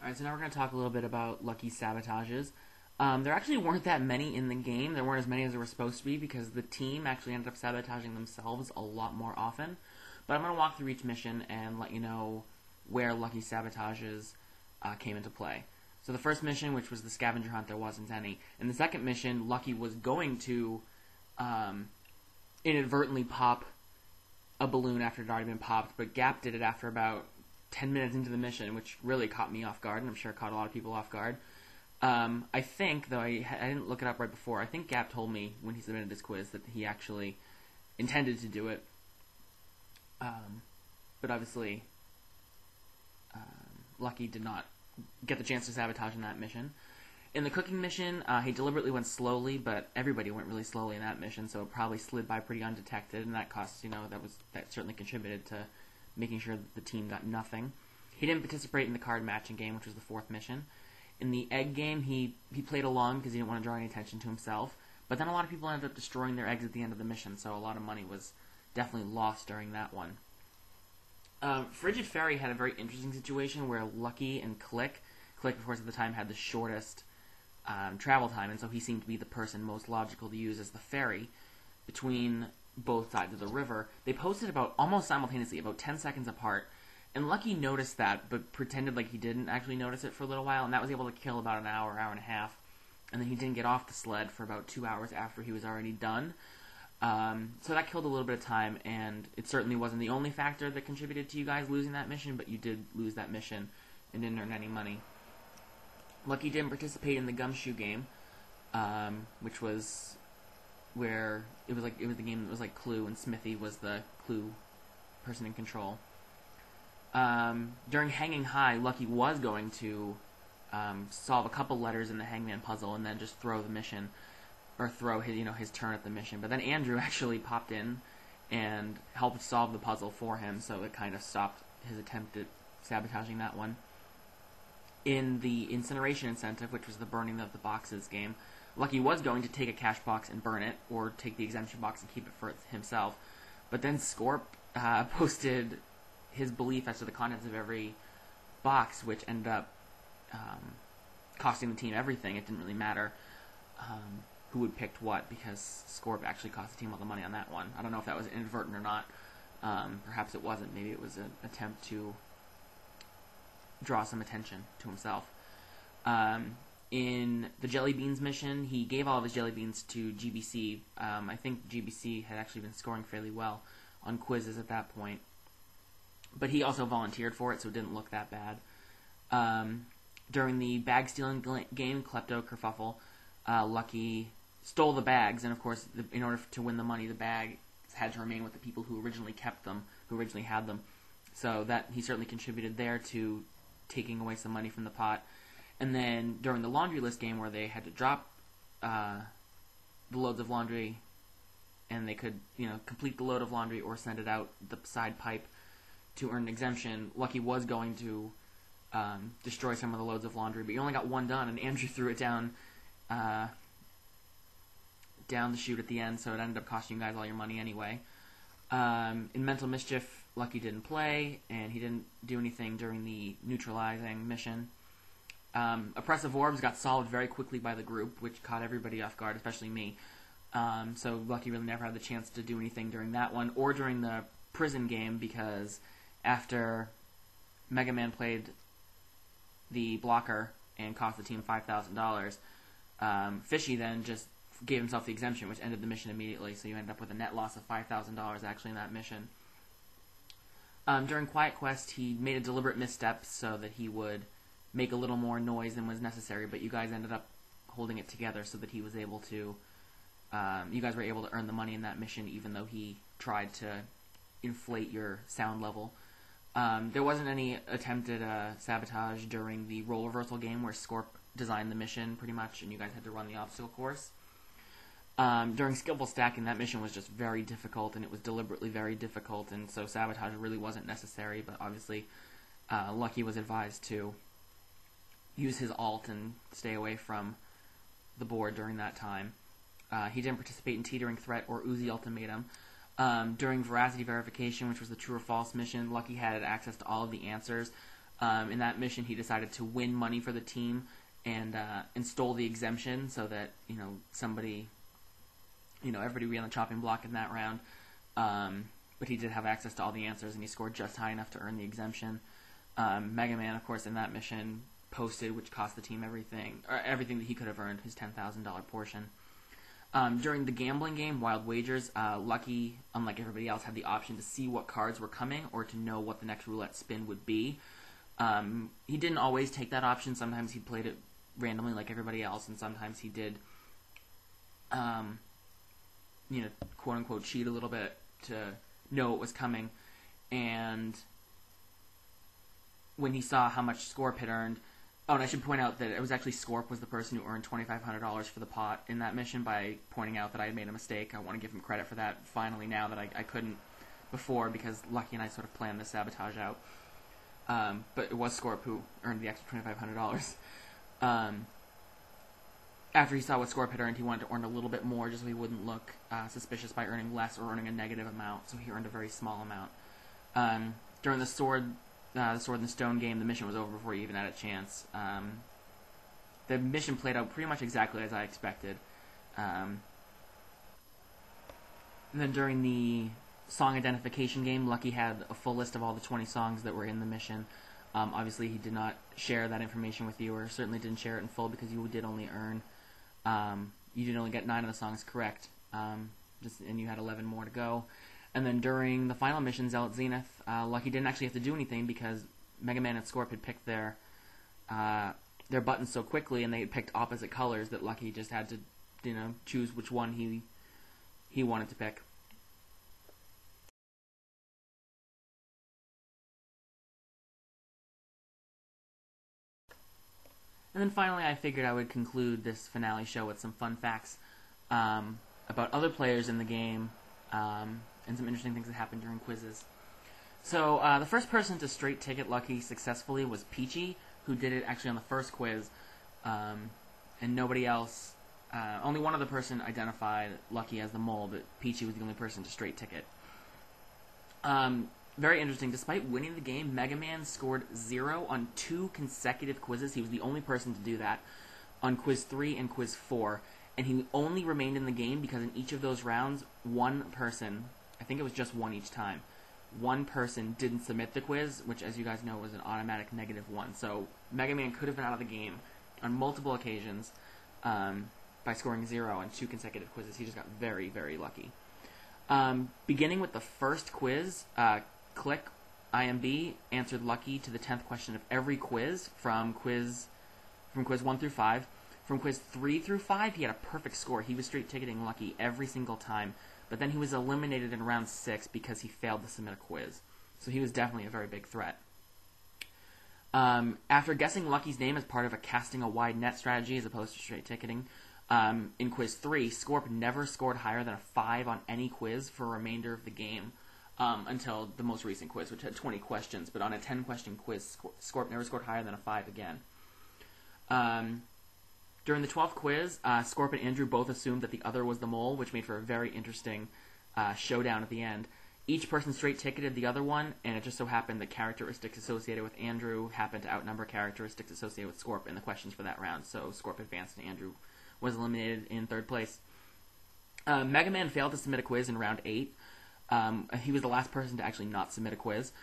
Alright, so now we're going to talk a little bit about Lucky's sabotages. There actually weren't that many in the game. There weren't as many as there were supposed to be because the team actually ended up sabotaging themselves a lot more often. But I'm going to walk through each mission and let you know where Lucky's sabotages came into play. So the first mission, which was the scavenger hunt, there wasn't any. In the second mission, Lucky was going to inadvertently pop a balloon after it had already been popped, but Gap did it after about 10 minutes into the mission, which really caught me off guard, and I'm sure it caught a lot of people off guard. I think, though I didn't look it up right before, I think Gap told me when he submitted this quiz that he actually intended to do it. But obviously, Lucky did not get the chance to sabotage in that mission. In the cooking mission, he deliberately went slowly, but everybody went really slowly in that mission, so it probably slid by pretty undetected, and that cost, that certainly contributed to making sure that the team got nothing. He didn't participate in the card matching game, which was the fourth mission. In the egg game, he played along because he didn't want to draw any attention to himself, but then a lot of people ended up destroying their eggs at the end of the mission, so a lot of money was definitely lost during that one. Frigid Fairy had a very interesting situation where Lucky and Click, of course, at the time had the shortest travel time, and so he seemed to be the person most logical to use as the ferry between both sides of the river. They posted about almost simultaneously, about 10 seconds apart, and Lucky noticed that, but pretended like he didn't actually notice it for a little while, and that was able to kill about an hour, hour and a half, and then he didn't get off the sled for about 2 hours after he was already done. So that killed a little bit of time, and it certainly wasn't the only factor that contributed to you guys losing that mission, but you did lose that mission and didn't earn any money. Lucky didn't participate in the gumshoe game, which was where it was the game that was like Clue, and Smithy was the Clue person in control. During Hanging High, Lucky was going to solve a couple letters in the Hangman puzzle and then just throw the mission, or throw his turn at the mission. But then Andrew actually popped in and helped solve the puzzle for him, so it kind of stopped his attempt at sabotaging that one. In the Incineration Incentive, which was the burning of the boxes game, Lucky was going to take a cash box and burn it, or take the exemption box and keep it for himself. But then Scorp posted his belief as to the contents of every box, which ended up costing the team everything. It didn't really matter who had picked what, because Scorp actually cost the team all the money on that one. I don't know if that was inadvertent or not. Perhaps it wasn't. Maybe it was an attempt to draw some attention to himself. In the Jelly Beans mission, he gave all of his Jelly Beans to GBC. I think GBC had actually been scoring fairly well on quizzes at that point. But he also volunteered for it, so it didn't look that bad. During the bag stealing game, Klepto Kerfuffle, Lucky stole the bags, and of course, in order to win the money, the bag had to remain with the people who originally kept them, who originally had them. So that he certainly contributed there to taking away some money from the pot. And then during the laundry list game, where they had to drop the loads of laundry, and they could complete the load of laundry or send it out the side pipe to earn an exemption, Lucky was going to destroy some of the loads of laundry, but he only got one done, and Andrew threw it down the chute at the end, so it ended up costing you guys all your money anyway. In Mental Mischief, Lucky didn't play, and he didn't do anything during the neutralizing mission. Oppressive Orbs got solved very quickly by the group, which caught everybody off guard, especially me. So Lucky really never had the chance to do anything during that one, or during the prison game, because after Mega Man played the blocker and cost the team $5,000, Fishy then just gave himself the exemption, which ended the mission immediately, so you ended up with a net loss of $5,000 actually in that mission. During Quiet Quest, he made a deliberate misstep so that he would make a little more noise than was necessary, but you guys ended up holding it together so that he was able to, you guys were able to earn the money in that mission, even though he tried to inflate your sound level. There wasn't any attempted sabotage during the role reversal game, where Scorp designed the mission pretty much, and you guys had to run the obstacle course. During Skillful Stacking, that mission was just very difficult, and it was deliberately very difficult, and so sabotage really wasn't necessary, but obviously Lucky was advised to use his alt and stay away from the board during that time. He didn't participate in Teetering Threat or Uzi Ultimatum. During Veracity Verification, which was the true or false mission, Lucky had access to all of the answers. In that mission, he decided to win money for the team and stole the exemption so that somebody, everybody would be on the chopping block in that round. But he did have access to all the answers, and he scored just high enough to earn the exemption. Mega Man, of course, in that mission posted, which cost the team everything that he could have earned, his $10,000 portion. During the gambling game, Wild Wagers, Lucky, unlike everybody else, had the option to see what cards were coming or to know what the next roulette spin would be. He didn't always take that option. Sometimes he played it randomly like everybody else, and sometimes he did, quote-unquote cheat a little bit to know what was coming. And when he saw how much Scorp had earned, and I should point out that it was actually Scorp was the person who earned $2,500 for the pot in that mission by pointing out that I had made a mistake. I want to give him credit for that finally now that I couldn't before, because Lucky and I sort of planned this sabotage out. But it was Scorp who earned the extra $2,500. After he saw what Scorp had earned, he wanted to earn a little bit more just so he wouldn't look suspicious by earning less or earning a negative amount, so he earned a very small amount. During the Sword and the Stone game, the mission was over before he even had a chance. The mission played out pretty much exactly as I expected. And then during the song identification game, Lucky had a full list of all the 20 songs that were in the mission. Obviously, he did not share that information with you, or certainly didn't share it in full, because you did only earn... you did only get 9 of the songs correct, and you had 11 more to go. And then during the final mission, Zealot Zenith, Lucky didn't actually have to do anything because Mega Man and Scorp had picked their buttons so quickly, and they had picked opposite colors that Lucky just had to, choose which one he wanted to pick. And then finally, I figured I would conclude this finale show with some fun facts about other players in the game, and some interesting things that happened during quizzes. So, the first person to straight ticket Lucky successfully was Peachy, who did it actually on the first quiz, and nobody else, only one other person identified Lucky as the mole, but Peachy was the only person to straight ticket. Very interesting, despite winning the game, Mega Man scored 0 on 2 consecutive quizzes. He was the only person to do that on Quiz 3 and Quiz 4, and he only remained in the game because in each of those rounds, one person, I think it was just one each time, one person didn't submit the quiz, which, as you guys know, was an automatic -1. So Mega Man could have been out of the game on multiple occasions by scoring 0 on 2 consecutive quizzes. He just got very, very lucky. Beginning with the first quiz, Click IMB answered Lucky to the 10th question of every quiz from quiz 1 through 5. From quiz 3 through 5, he had a perfect score. He was straight ticketing Lucky every single time. But then he was eliminated in round 6 because he failed to submit a quiz. So he was definitely a very big threat. After guessing Lucky's name as part of a casting a wide net strategy as opposed to straight ticketing, in quiz 3, Scorp never scored higher than a 5 on any quiz for the remainder of the game. Until the most recent quiz, which had 20 questions. But on a 10-question quiz, Scorp never scored higher than a 5 again. During the 12th quiz, Scorp and Andrew both assumed that the other was the mole, which made for a very interesting showdown at the end. Each person straight-ticketed the other one, and it just so happened that characteristics associated with Andrew happened to outnumber characteristics associated with Scorp in the questions for that round, so Scorp advanced and Andrew was eliminated in 3rd place. Mega Man failed to submit a quiz in round 8. He was the last person to actually not submit a quiz.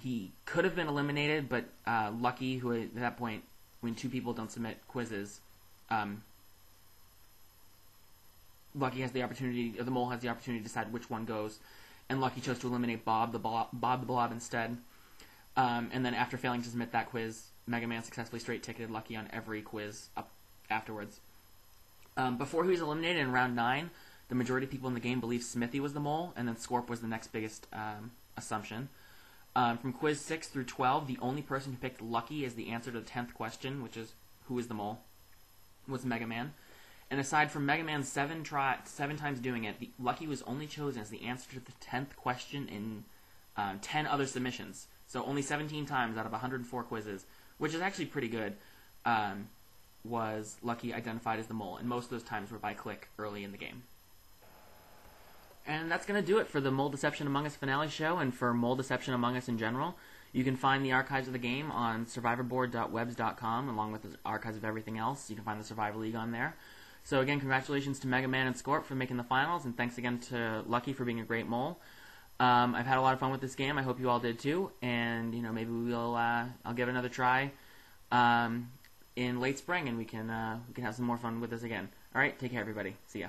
He could have been eliminated, but Lucky, who at that point, when 2 people don't submit quizzes, Lucky has the opportunity, or the mole has the opportunity to decide which one goes, and Lucky chose to eliminate Bob the Blob instead. And then after failing to submit that quiz, Mega Man successfully straight-ticketed Lucky on every quiz up afterwards. Before he was eliminated in round 9, the majority of people in the game believed Smithy was the mole, and then Scorp was the next biggest assumption. From quiz 6 through 12, the only person who picked Lucky as the answer to the 10th question, which is who is the mole, was Mega Man. And aside from Mega Man 7 times doing it, Lucky was only chosen as the answer to the 10th question in 10 other submissions. So only 17 times out of 104 quizzes, which is actually pretty good, was Lucky identified as the mole, and most of those times were by click early in the game. And that's going to do it for the Mole Deception Among Us finale show and for Mole Deception Among Us in general. You can find the archives of the game on survivorboard.webs.com, along with the archives of everything else. You can find the Survivor League on there. So again, congratulations to Mega Man and Scorp for making the finals, and thanks again to Lucky for being a great mole. I've had a lot of fun with this game. I hope you all did too, and maybe I'll give it another try in late spring, and we can have some more fun with this again. All right, take care, everybody. See ya.